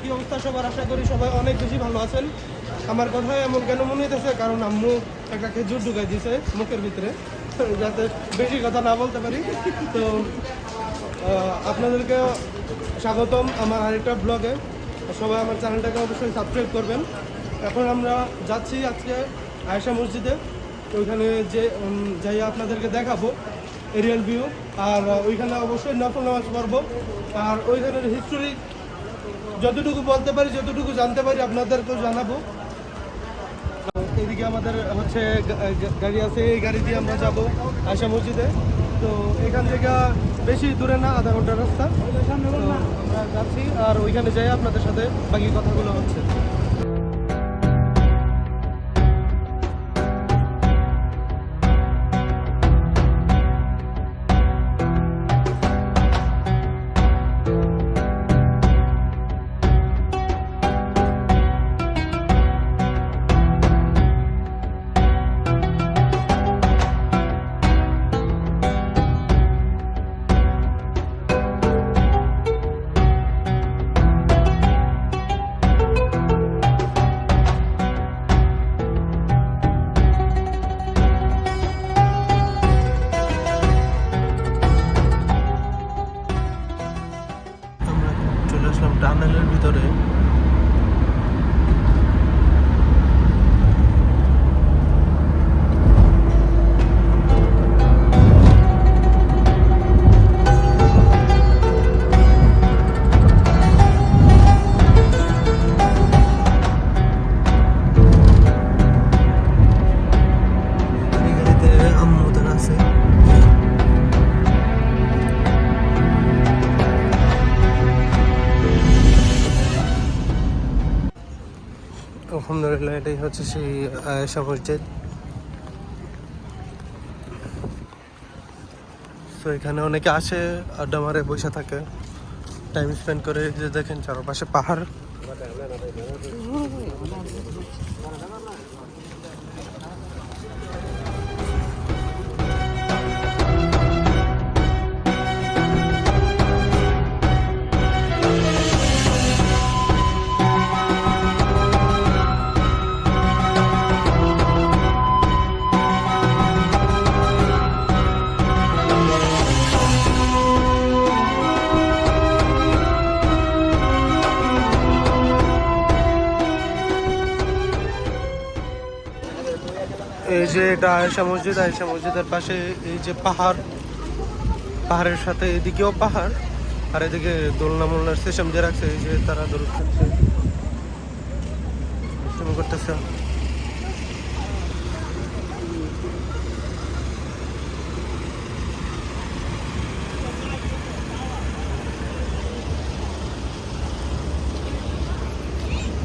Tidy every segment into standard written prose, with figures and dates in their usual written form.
কি অবস্থা সবার? আশা করি সবাই অনেক বেশি ভালো আছেন। আমার কথা এমন কেন মনে হইতেছে, কারণ আম্মু একটা খেজুর ঢুকাই দিয়েছে মুখের ভিতরে, যাতে বেশি কথা না বলতে পারি। তো আপনাদেরকে স্বাগতম আমার আরেকটা ব্লগে। সবাই আমার চ্যানেলটাকে অবশ্যই সাবস্ক্রাইব করবেন। এখন আমরা যাচ্ছি আজকে আয়েশা মসজিদে। ওইখানে যে যাই আপনাদেরকে দেখাবো এরিয়াল ভিউ, আর ওইখানে অবশ্যই নফল নামাজ পড়বো, আর ওইখানের হিস্টোরি যতটুকু বলতে পারি, যতটুকু জানতে পারি আপনাদেরকেও জানাবো। এদিকে আমাদের হচ্ছে গাড়ি আছে, এই গাড়ি দিয়ে আমরা যাবো আয়েশা মসজিদে। তো এখান থেকে বেশি দূরে না, আধা ঘন্টার রাস্তা। তো আমরা যাচ্ছি, আর ওইখানে যাই আপনাদের সাথে বাকি কথাগুলো হচ্ছে। টানেলের ভিতরে আলহামদুলিল্লাহ এটাই হচ্ছে সেই আয়েশা মসজিদ। তো এখানে অনেকে আসে, আড্ডা মারে, বসে থাকে, টাইম স্পেন্ড করে। যে দেখেন চারপাশে পাহাড়। এই যে এটা আয়েশা মসজিদ, আয়েশা মসজিদের পাশে এই যে পাহাড়, পাহাড়ের সাথে এদিকেও পাহাড়, আর এদিকে দোলনা মোলনার সিস্টেম যে রাখছে। এই যে তারা দোল করতেছে।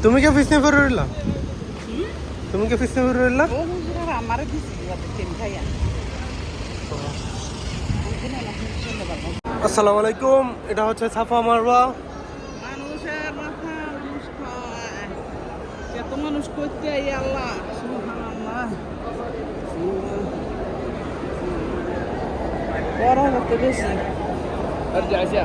তুমি কে ফিস নেবে রইলা? তুমি কে ফিস নেবে রইলা? আসসালামু আলাইকুম। এটা হচ্ছে সাফা মারওয়া। মানুষের মাথা মানুষ খায়, এত মানুষ করতে আল্লাহ সুবহানাল্লাহ। বড় হতে বেশি আর যাইছে।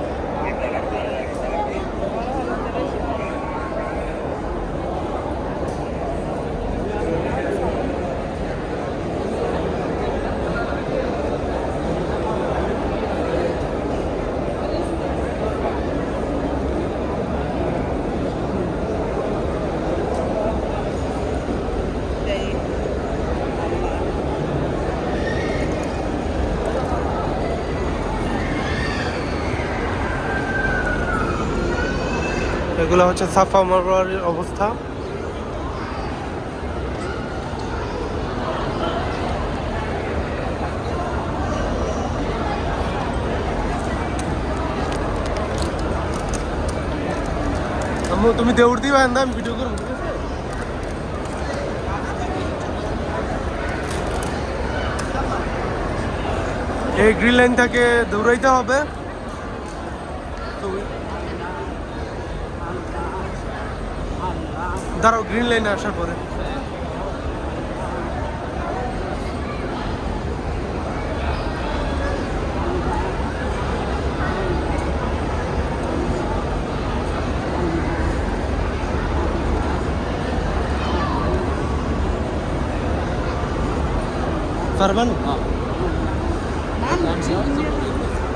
এগুলো হচ্ছে সাফা মারওয়ার অবস্থা। আম্মু তুমি দৌড় দিবা, আমি ভিডিও করবো। এই গ্রিন লাইন থেকে দৌড়াইতে হবে। দাঁড়াও, গ্রিন লাইনে আসার পরে পারবেন? নাম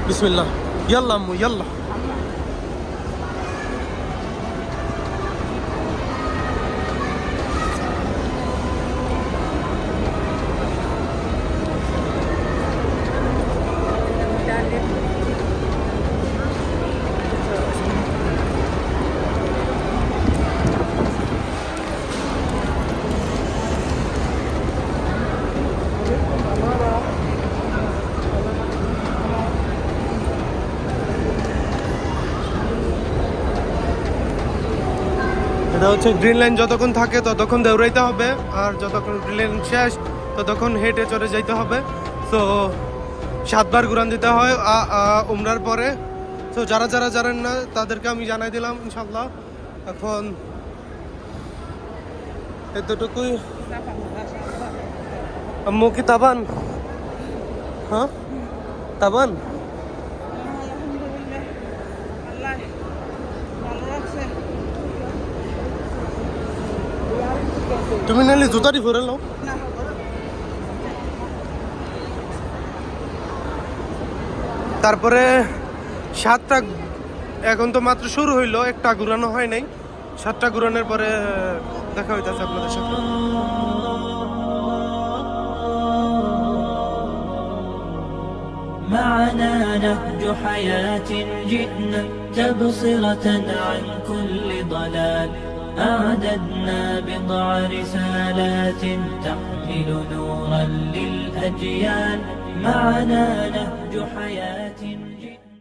বিসমিল্লাহ। ইয়াল্লা আম্মু ইয়াল্লা। এটা হচ্ছে গ্রিন লাইন, যতক্ষণ থাকে ততক্ষণ দৌড়াইতে হবে, আর যতক্ষণ গ্রিন লাইন শেষ ততক্ষণ হেঁটে চলে যাইতে হবে। তো 7 বার ঘুরান দিতে হয় উমরার পরে। তো যারা যারা জানেন না তাদেরকে আমি জানাই দিলাম ইনশাল্লাহ। এখন এতটুকুই। আম্মু কি তাবান? হ্যাঁ তাবান। আলহামদুলিল্লাহ, আল্লাহ ভালো রাখছে। তুমি নাহলে জুতারি ভরে নাও। না তারপরে 7টা, এখন তো মাত্র শুরু হইলো, একটা ঘুরানো হয় নাই। 7টা ঘুরানোর পরে দেখা হইতেছে আপনাদের সাথে। معنا نهج حياة جئنا تبصرة عن كل ضلال أعددنا بضع رسالات تحمل نورا للأجيال معنا نهج حياة جئنا